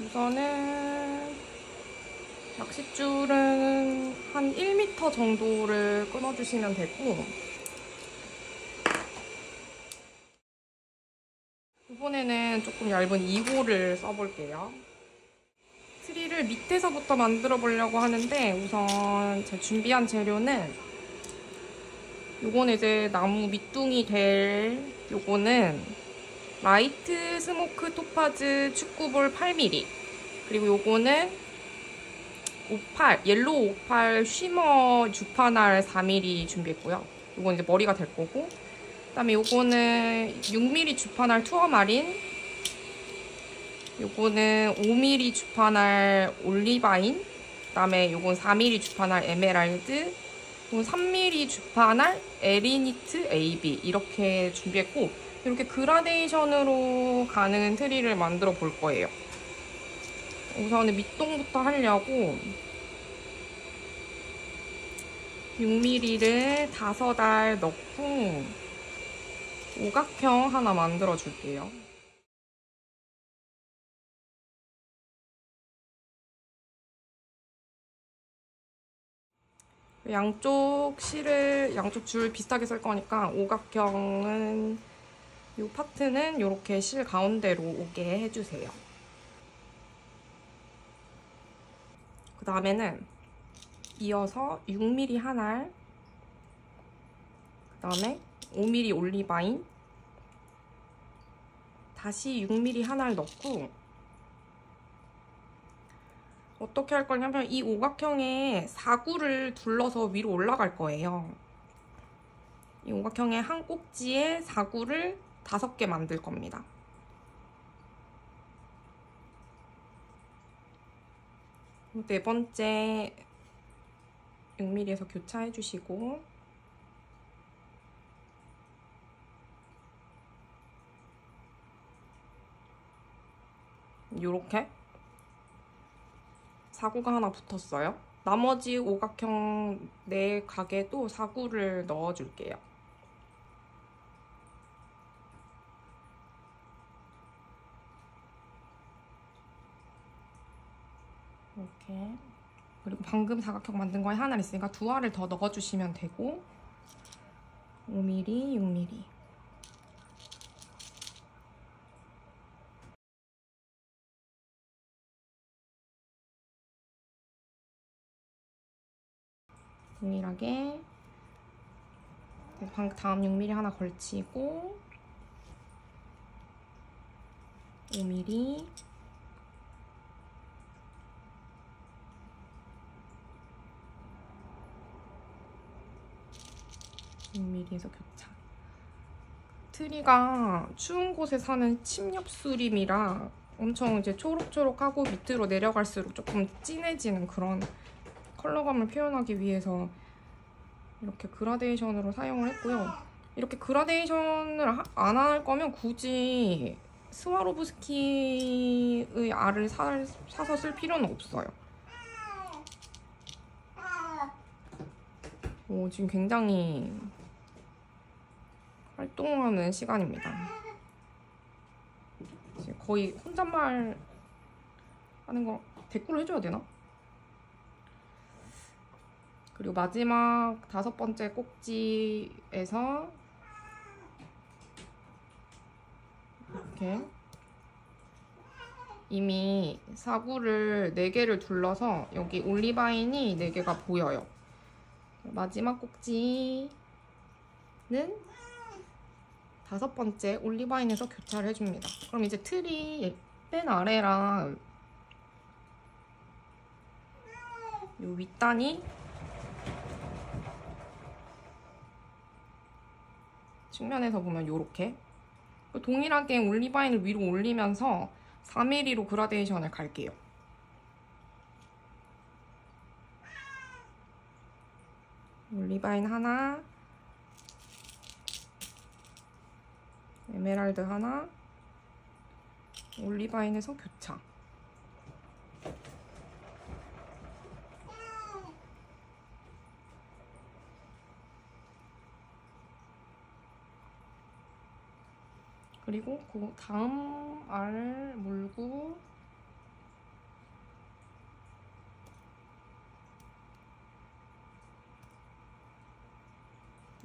우선은 낚싯줄은 한 1m 정도를 끊어주시면 되고, 이번에는 조금 얇은 2호를 써볼게요. 트리를 밑에서부터 만들어 보려고 하는데, 우선 제가 준비한 재료는 요거는 이제 나무 밑둥이 될 요거는 라이트 스모크 토파즈 축구볼 8mm, 그리고 요거는 옐로우 오팔 쉬머 주파날 4mm 준비했고요. 요건 이제 머리가 될 거고, 그다음에 요거는 6mm 주파날 투어마린, 요거는 5mm 주파날 올리바인, 그다음에 요건 4mm 주파날 에메랄드, 요건 3mm 주파날 에리니트 AB 이렇게 준비했고, 이렇게 그라데이션으로 가는 트리를 만들어 볼 거예요. 우선은 밑동부터 하려고 6mm를 5알 넣고 오각형 하나 만들어 줄게요. 양쪽 줄 비슷하게 쓸 거니까 오각형은 이 파트는 이렇게 실 가운데로 오게 해주세요. 그 다음에는 이어서 6mm 한 알, 그 다음에 5mm 올리바인, 다시 6mm 한 알 넣고, 어떻게 할 거냐면 이 오각형에 사구를 둘러서 위로 올라갈 거예요. 이 오각형의 한 꼭지에 사구를 5개 만들 겁니다. 네 번째 6mm에서 교차해 주시고, 이렇게 사구가 하나 붙었어요. 나머지 오각형 4각에도 사구를 넣어줄게요. 이렇게. 그리고 방금 사각형 만든 거에 하나 있으니까 2알을 더 넣어주시면 되고, 5mm, 6mm. 동일하게 다음 6mm 하나 걸치고, 5mm, 6mm에서 교차. 트리가 추운 곳에 사는 침엽수림이라 엄청 이제 초록초록하고 밑으로 내려갈수록 조금 진해지는 그런 컬러감을 표현하기 위해서 이렇게 그라데이션으로 사용을 했고요. 이렇게 그라데이션을 안 할 거면 굳이 스와로브스키의 알을 사서 쓸 필요는 없어요. 지금 굉장히 활동하는 시간입니다. 지금 거의 혼잣말 하는 거 댓글로 해줘야 되나? 그리고 마지막 5번째 꼭지에서 이렇게 이미 사구를 4개를 둘러서 여기 올리바인이 4개가 보여요. 마지막 꼭지는 5번째 올리바인에서 교차를 해줍니다. 그럼 이제 틀이 맨 아래랑 요 윗단이 측면에서 보면 요렇게 동일하게 올리바인을 위로 올리면서 4mm로 그라데이션을 갈게요. 올리바인 하나, 에메랄드 하나, 올리바인에서 교차. 그리고 그 다음 알 물고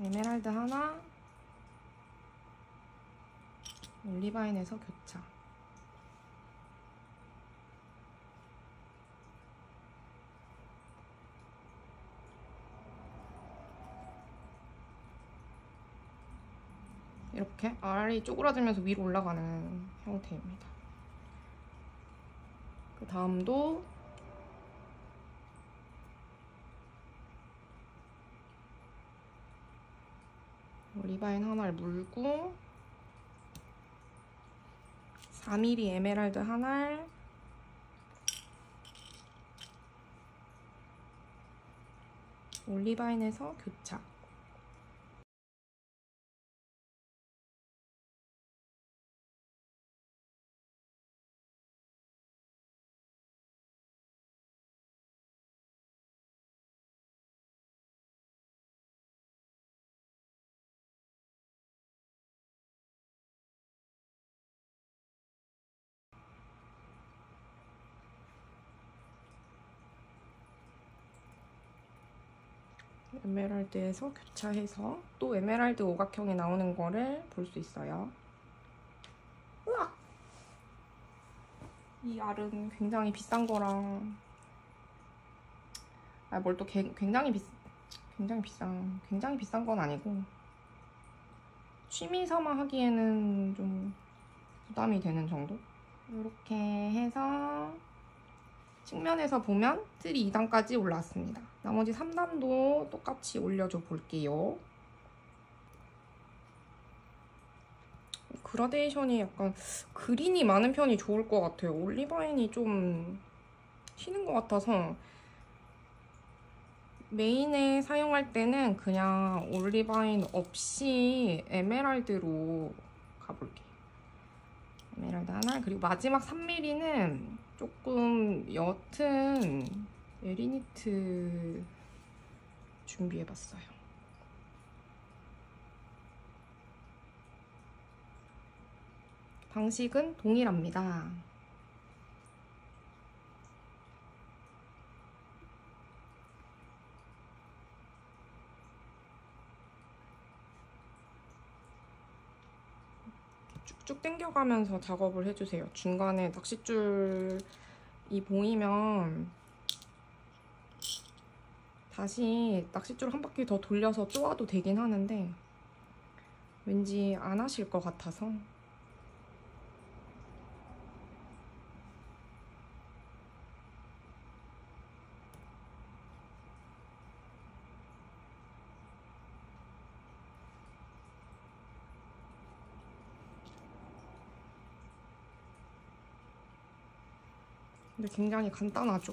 에메랄드 하나, 올리바인에서 교차. 이렇게 알이 쪼그라들면서 위로 올라가는 형태입니다. 그 다음도 리바인 하나를 물고 4mm 에메랄드 하나를 올리바인에서 교차. 에메랄드에서 교차해서 또 에메랄드 오각형이 나오는 거를 볼 수 있어요. 우와! 이 알은 굉장히 비싼 거랑 뭘 또 굉장히 비싼 건 아니고 취미 삼아 하기에는 좀 부담이 되는 정도? 이렇게 해서 측면에서 보면 틀이 2단까지 올라왔습니다. 나머지 3단도 똑같이 올려줘 볼게요. 그라데이션이 약간 그린이 많은 편이 좋을 것 같아요. 올리바인이 좀 튀는 것 같아서 메인에 사용할 때는 그냥 올리바인 없이 에메랄드로 가볼게요. 에메랄드 하나, 그리고 마지막 3mm는 조금 옅은 에리니트 준비해봤어요. 방식은 동일합니다. 쭉쭉 당겨가면서 작업을 해주세요. 중간에 낚싯줄이 보이면 다시 낚싯줄 한 바퀴 더 돌려서 쪼아도 되긴 하는데 왠지 안 하실 것 같아서 근데 굉장히 간단하죠.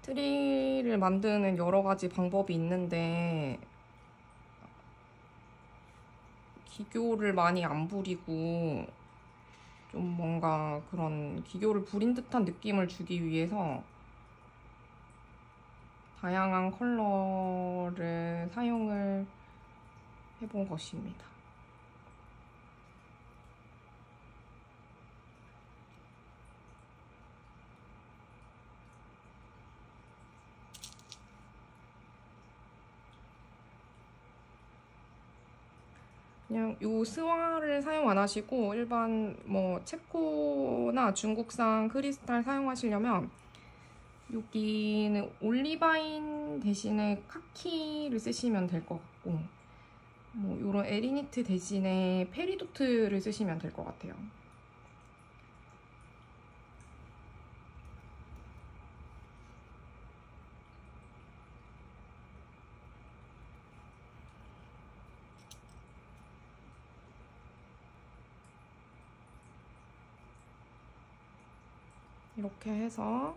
트리를 만드는 여러 가지 방법이 있는데 기교를 많이 안 부리고 좀 뭔가 그런 기교를 부린 듯한 느낌을 주기 위해서 다양한 컬러를 사용을 해본 것입니다. 그냥 요 스와를 사용 안 하시고 일반 뭐 체코나 중국산 크리스탈 사용하시려면 여기는 올리바인 대신에 카키를 쓰시면 될 것 같고 뭐 요런 에리니트 대신에 페리도트를 쓰시면 될 것 같아요. 이렇게 해서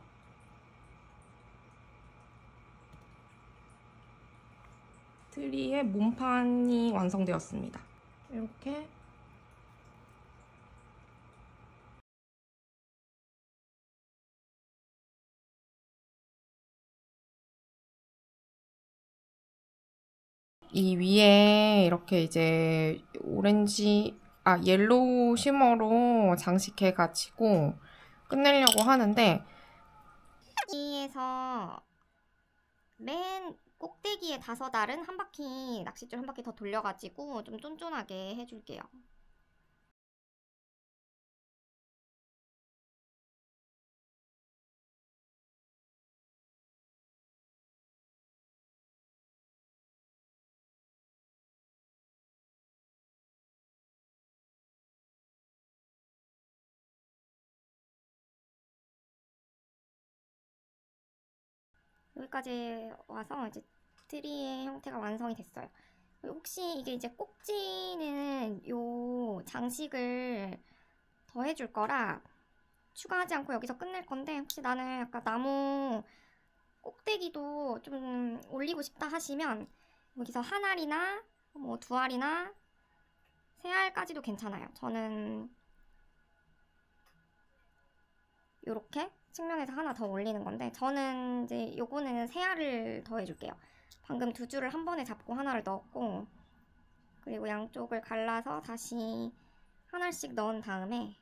트리의 몸판이 완성되었습니다. 이렇게 이 위에 이렇게 이제 옐로우 쉬머로 장식해가지고 끝내려고 하는데 여기에서 맨 꼭대기에 5알은 한 바퀴, 낚싯줄 한 바퀴 더 돌려가지고 좀 쫀쫀하게 해줄게요. 여기까지 와서 이제 트리의 형태가 완성이 됐어요. 혹시 이게 이제 꼭지는 요 장식을 더 해줄 거라 추가하지 않고 여기서 끝낼 건데, 혹시 나는 약간 나무 꼭대기도 좀 올리고 싶다 하시면 여기서 한 알이나 뭐 2알이나 3알까지도 괜찮아요. 저는 요렇게 측면에서 하나 더 올리는 건데, 저는 이제 요거는 3알을 더 해줄게요. 방금 2줄을 한 번에 잡고 하나를 넣었고, 그리고 양쪽을 갈라서 다시 하나씩 넣은 다음에,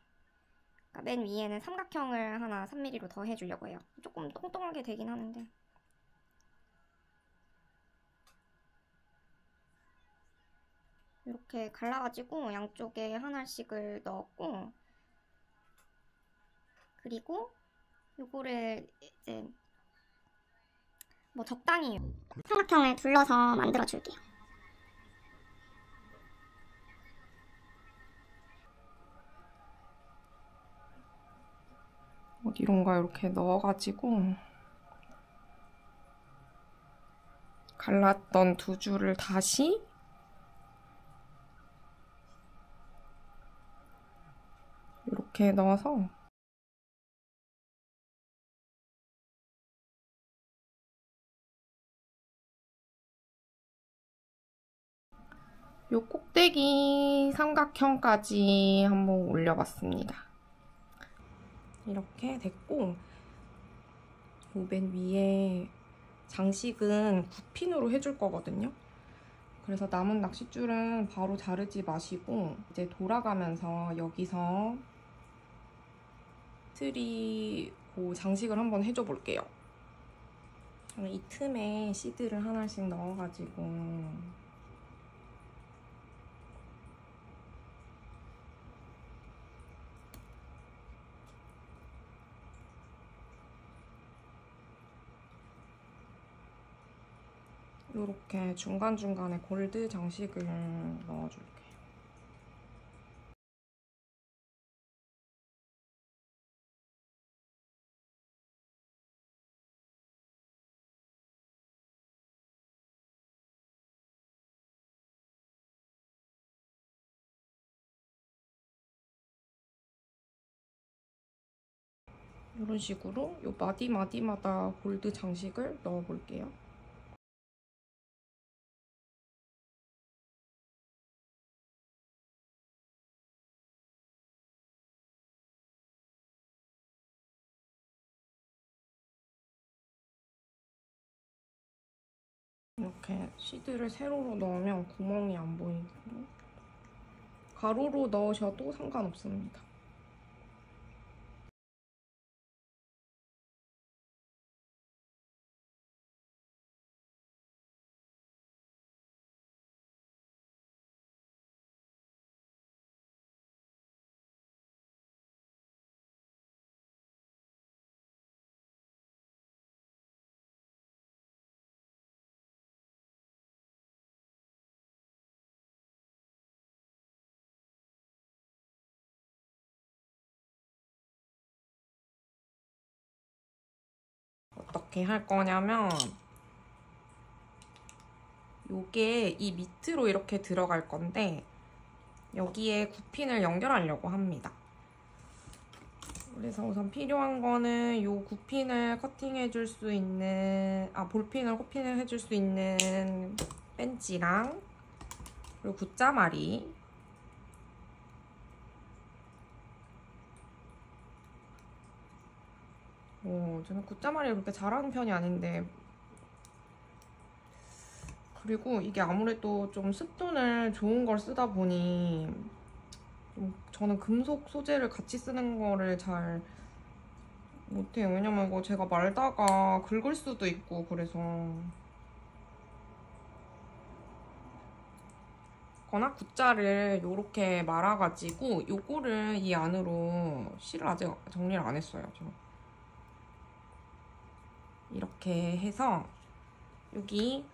그러니까 맨 위에는 삼각형을 하나 3mm로 더 해주려고 해요. 조금 똥똥하게 되긴 하는데. 이렇게 갈라가지고 양쪽에 하나씩을 넣었고, 그리고 요거를 이제 뭐 적당히 삼각형을 둘러서 만들어 줄게요. 어디론가 이렇게 넣어가지고 갈랐던 2줄을 다시 이렇게 넣어서 요 꼭대기 삼각형까지 한번 올려봤습니다. 이렇게 됐고, 요 맨 위에 장식은 9핀으로 해줄 거거든요. 그래서 남은 낚싯줄은 바로 자르지 마시고 이제 돌아가면서 여기서 트리 그 장식을 한번 해줘 볼게요. 저는 이 틈에 시드를 하나씩 넣어가지고 이렇게 중간중간에 골드 장식을 넣어줄게요. 이런 식으로 요 마디마디마다 골드 장식을 넣어볼게요. 이렇게 시드를 세로로 넣으면 구멍이 안 보이거든요. 가로로 넣으셔도 상관없습니다. 어떻게 할 거냐면 요게 이 밑으로 이렇게 들어갈 건데 여기에 9핀을 연결하려고 합니다. 그래서 우선 필요한 거는 요 9핀을 커팅해 줄 수 있는 볼핀을 커팅해 줄 수 있는 벤치랑 그리고 굿자마리, 저는 굿자마리를 그렇게 잘하는 편이 아닌데, 그리고 이게 아무래도 좀 습돈을 좋은 걸 쓰다 보니 저는 금속 소재를 같이 쓰는 거를 잘 못해요. 왜냐면 이거 제가 말다가 긁을 수도 있고 그래서. 거나 굿자를 요렇게 말아가지고 요거를 이 안으로 실을 아직 정리를 안 했어요. 지금. 이렇게 해서 여기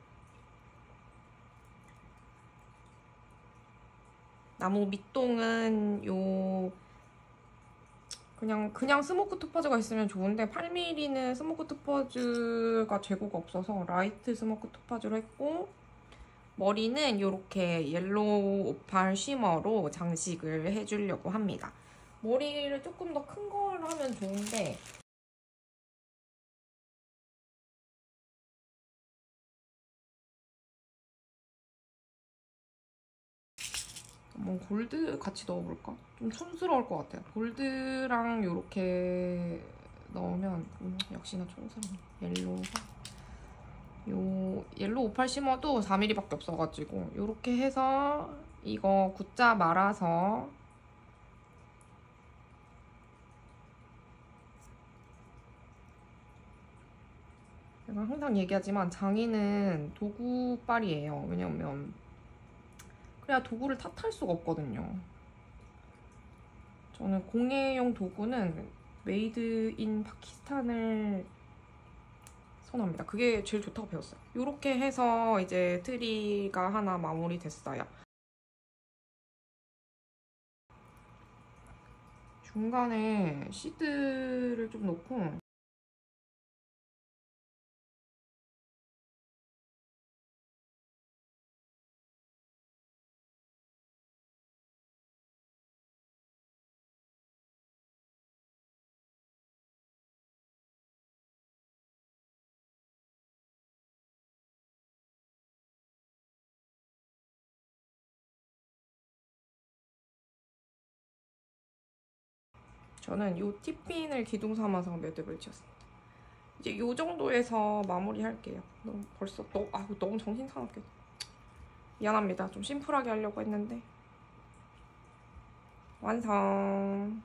나무 밑동은 요 그냥 스모크 토퍼즈가 있으면 좋은데 8mm는 스모크 토퍼즈가 재고가 없어서 라이트 스모크 토퍼즈로 했고, 머리는 이렇게 옐로우 오팔 쉬머로 장식을 해주려고 합니다. 머리를 조금 더 큰 걸 하면 좋은데 한번 골드 같이 넣어볼까? 좀 촌스러울 것 같아요. 골드랑 이렇게 넣으면 역시나 촌스러워. 옐로우 오팔 쉬머도 4mm밖에 없어가지고 이렇게 해서 이거 굿자 말아서 제가 항상 얘기하지만 장인은 도구빨이에요. 왜냐면 그래야 도구를 탓할 수가 없거든요. 저는 공예용 도구는 메이드 인 파키스탄을 선호합니다. 그게 제일 좋다고 배웠어요. 이렇게 해서 이제 트리가 하나 마무리 됐어요. 중간에 시드를 좀 놓고 저는 이 팁핀을 기둥 삼아서 매듭을 지었습니다. 이제 이 정도에서 마무리할게요. 벌써 너무 정신 사납게. 미안합니다. 좀 심플하게 하려고 했는데 완성.